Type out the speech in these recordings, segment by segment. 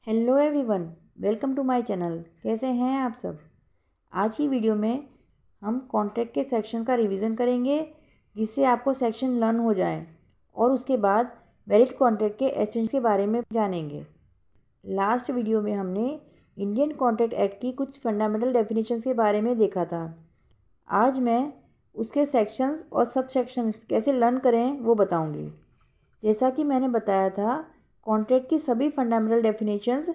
Hello everyone, welcome to my channel. कैसे हैं आप सब। आज की वीडियो में हम कॉन्ट्रैक्ट के सेक्शन का रिवीजन करेंगे, जिससे आपको सेक्शन लर्न हो जाए और उसके बाद वैलिड कॉन्ट्रैक्ट के एसेंस के बारे में जानेंगे। लास्ट वीडियो में हमने इंडियन कॉन्ट्रैक्ट एक्ट की कुछ फंडामेंटल डेफिनेशंस के बारे में देखा था। आज मैं उसके सेक्शंस और सब सेक्शंस कैसे लर्न करें वो बताऊँगी। जैसा कि मैंने बताया था, कॉन्ट्रैक्ट की सभी फंडामेंटल डेफिनेशंस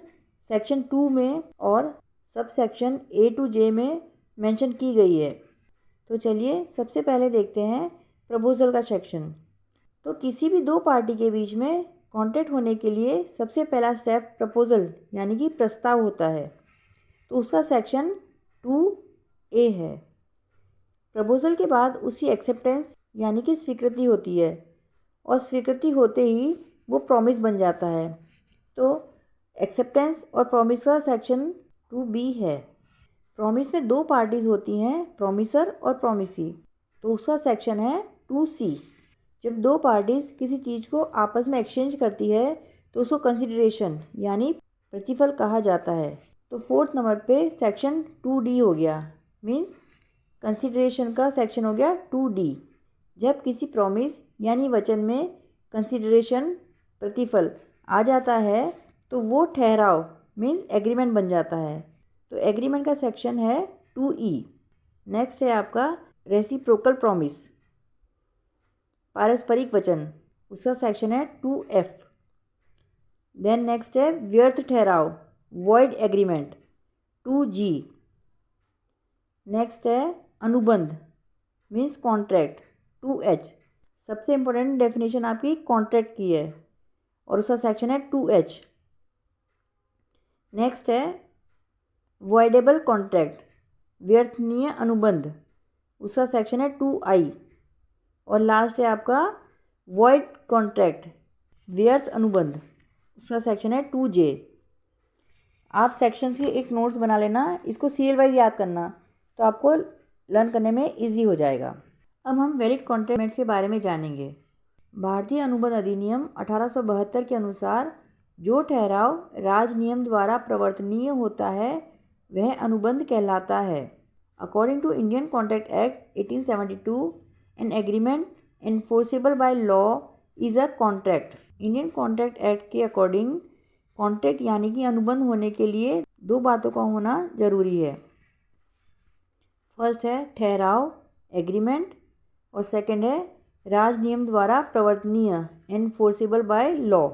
सेक्शन 2 में और sub section A to J में मेंशन की गई है। तो चलिए सबसे पहले देखते हैं प्रपोजल का सेक्शन। तो किसी भी दो पार्टी के बीच में कॉन्ट्रैक्ट होने के लिए सबसे पहला स्टेप प्रपोजल यानी कि प्रस्ताव होता है। तो उसका सेक्शन 2A है। प्रपोजल के बाद उसकी एक्सेप्टेंस यानी कि स्वीकृति होती है और स्वीकृति होते ही वो प्रॉमिस बन जाता है। तो एक्सेप्टेंस और प्रॉमिस का सेक्शन 2B है। प्रॉमिस में दो पार्टीज़ होती हैं, प्रॉमिसर और प्रॉमिसी। तो उसका सेक्शन है 2C। जब दो पार्टीज़ किसी चीज़ को आपस में एक्सचेंज करती है तो उसको कंसिडरेशन यानी प्रतिफल कहा जाता है। तो 4th नंबर पे सेक्शन 2D हो गया, मीन्स कंसिडरेशन का सेक्शन हो गया 2D। जब किसी प्रॉमिस यानी वचन में कंसिडरेशन प्रतिफल आ जाता है तो वो ठहराव मीन्स एग्रीमेंट बन जाता है। तो एग्रीमेंट का सेक्शन है 2E। नेक्स्ट है आपका रेसिप्रोकल प्रॉमिस, पारस्परिक वचन, उसका सेक्शन है 2F। देन नेक्स्ट है व्यर्थ ठहराव, वॉइड एग्रीमेंट, 2G। नेक्स्ट है अनुबंध मीन्स कॉन्ट्रैक्ट, 2H। सबसे इम्पोर्टेंट डेफिनेशन आपकी कॉन्ट्रैक्ट की है और उसका सेक्शन है 2H। नेक्स्ट है वॉइडेबल कॉन्ट्रैक्ट, व्यर्थनीय अनुबंध, उसका सेक्शन है 2I। और लास्ट है आपका वॉइड कॉन्ट्रैक्ट, व्यर्थ अनुबंध, उसका सेक्शन है 2J। आप सेक्शंस के एक नोट्स बना लेना, इसको सीरियल वाइज याद करना, तो आपको लर्न करने में इजी हो जाएगा। अब हम वैलिड कॉन्ट्रैक्ट के बारे में जानेंगे। भारतीय अनुबंध अधिनियम 1872 के अनुसार जो ठहराव राज नियम द्वारा प्रवर्तनीय होता है वह अनुबंध कहलाता है। According to Indian contract act 1872, an agreement enforceable by law is a contract. Indian contract act के अकॉर्डिंग कॉन्ट्रैक्ट यानी कि अनुबंध होने के लिए दो बातों का होना जरूरी है। फर्स्ट है ठहराव एग्रीमेंट और सेकंड है राज नियम द्वारा प्रवर्तनीय enforceable by law.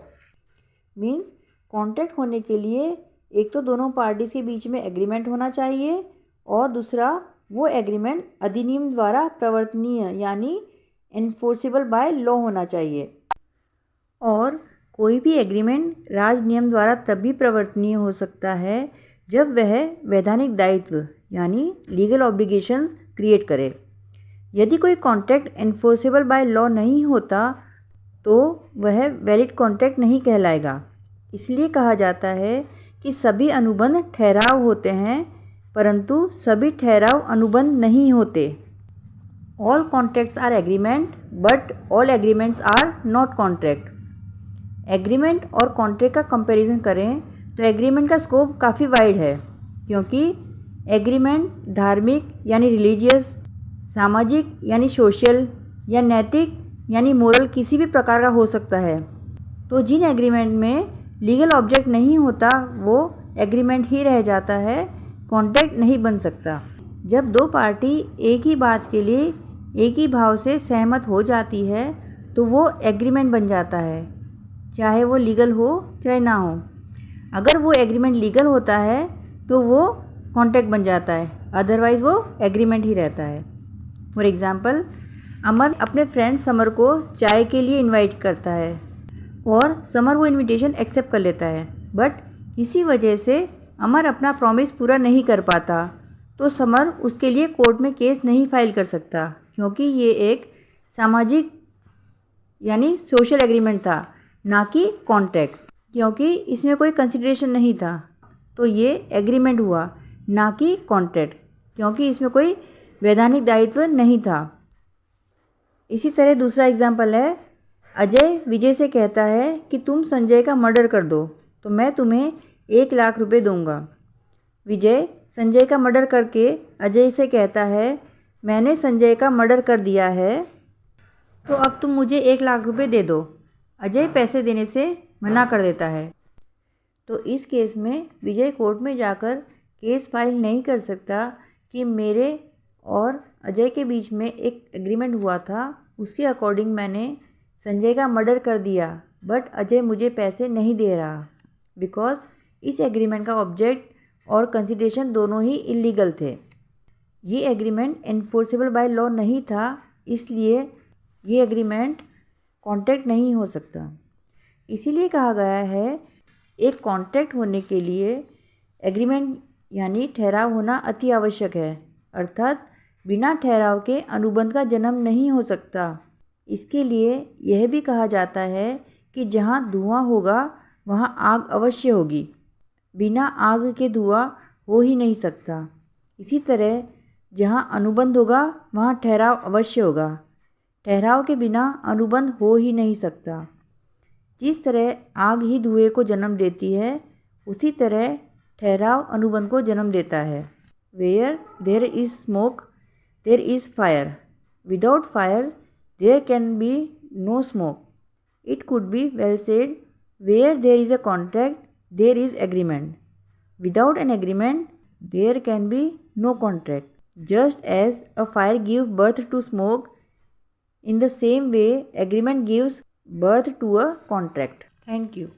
Means contract होने के लिए एक तो दोनों पार्टीज के बीच में एग्रीमेंट होना चाहिए और दूसरा वो एग्रीमेंट अधिनियम द्वारा प्रवर्तनीय यानी एनफोर्सेबल बाय लॉ होना चाहिए। और कोई भी एग्रीमेंट राज नियम द्वारा तभी प्रवर्तनीय हो सकता है जब वह वैधानिक दायित्व यानी लीगल ऑब्लिगेशंस क्रिएट करे। यदि कोई कॉन्ट्रैक्ट एनफोर्सेबल बाय लॉ नहीं होता तो वह वैलिड कॉन्ट्रैक्ट नहीं कहलाएगा। इसलिए कहा जाता है कि सभी अनुबंध ठहराव होते हैं, परंतु सभी ठहराव अनुबंध नहीं होते। All contracts are agreement but all agreements are not contract. Agreement और कॉन्ट्रैक्ट का कंपैरिजन करें तो एग्रीमेंट का स्कोप काफ़ी वाइड है, क्योंकि एग्रीमेंट धार्मिक यानी रिलीजियस, सामाजिक यानी सोशल या नैतिक यानी मोरल किसी भी प्रकार का हो सकता है। तो जिन एग्रीमेंट में लीगल ऑब्जेक्ट नहीं होता वो एग्रीमेंट ही रह जाता है, कॉन्ट्रैक्ट नहीं बन सकता। जब दो पार्टी एक ही बात के लिए एक ही भाव से सहमत हो जाती है तो वो एग्रीमेंट बन जाता है, चाहे वो लीगल हो चाहे ना हो। अगर वो एग्रीमेंट लीगल होता है तो वो कॉन्ट्रैक्ट बन जाता है, अदरवाइज़ वो एग्रीमेंट ही रहता है। फॉर एग्ज़ाम्पल, अमर अपने फ्रेंड समर को चाय के लिए इनवाइट करता है और समर वो इनविटेशन एक्सेप्ट कर लेता है, बट किसी वजह से अमर अपना प्रॉमिस पूरा नहीं कर पाता तो समर उसके लिए कोर्ट में केस नहीं फाइल कर सकता, क्योंकि ये एक सामाजिक यानी सोशल एग्रीमेंट था, ना कि कॉन्ट्रैक्ट। क्योंकि इसमें कोई कंसिडरेशन नहीं था तो ये एग्रीमेंट हुआ, ना कि कॉन्ट्रैक्ट, क्योंकि इसमें कोई वैधानिक दायित्व नहीं था। इसी तरह दूसरा एग्जाम्पल है, अजय विजय से कहता है कि तुम संजय का मर्डर कर दो तो मैं तुम्हें 1,00,000 रुपये दूंगा। विजय संजय का मर्डर करके अजय से कहता है, मैंने संजय का मर्डर कर दिया है, तो अब तुम मुझे 1,00,000 रुपये दे दो। अजय पैसे देने से मना कर देता है। तो इस केस में विजय कोर्ट में जाकर केस फाइल नहीं कर सकता कि मेरे और अजय के बीच में एक एग्रीमेंट हुआ था, उसके अकॉर्डिंग मैंने संजय का मर्डर कर दिया, बट अजय मुझे पैसे नहीं दे रहा, बिकॉज इस एग्रीमेंट का ऑब्जेक्ट और कंसिडरेशन दोनों ही इलीगल थे। ये एग्रीमेंट एनफोर्सेबल बाय लॉ नहीं था, इसलिए ये एग्रीमेंट कॉन्ट्रैक्ट नहीं हो सकता। इसीलिए कहा गया है, एक कॉन्ट्रैक्ट होने के लिए एग्रीमेंट यानी ठहराव होना अति आवश्यक है, अर्थात बिना ठहराव के अनुबंध का जन्म नहीं हो सकता। इसके लिए यह भी कहा जाता है कि जहाँ धुआं होगा वहाँ आग अवश्य होगी, बिना आग के धुआं हो ही नहीं सकता। इसी तरह जहाँ अनुबंध होगा वहाँ ठहराव अवश्य होगा, ठहराव के बिना अनुबंध हो ही नहीं सकता। जिस तरह आग ही धुएं को जन्म देती है, उसी तरह ठहराव अनुबंध को जन्म देता है। Where there is smoke there is fire, without fire there can be no smoke. It could be well said, where there is a contract there is agreement, without an agreement there can be no contract. Just as a fire gives birth to smoke, in the same way agreement gives birth to a contract. Thank you.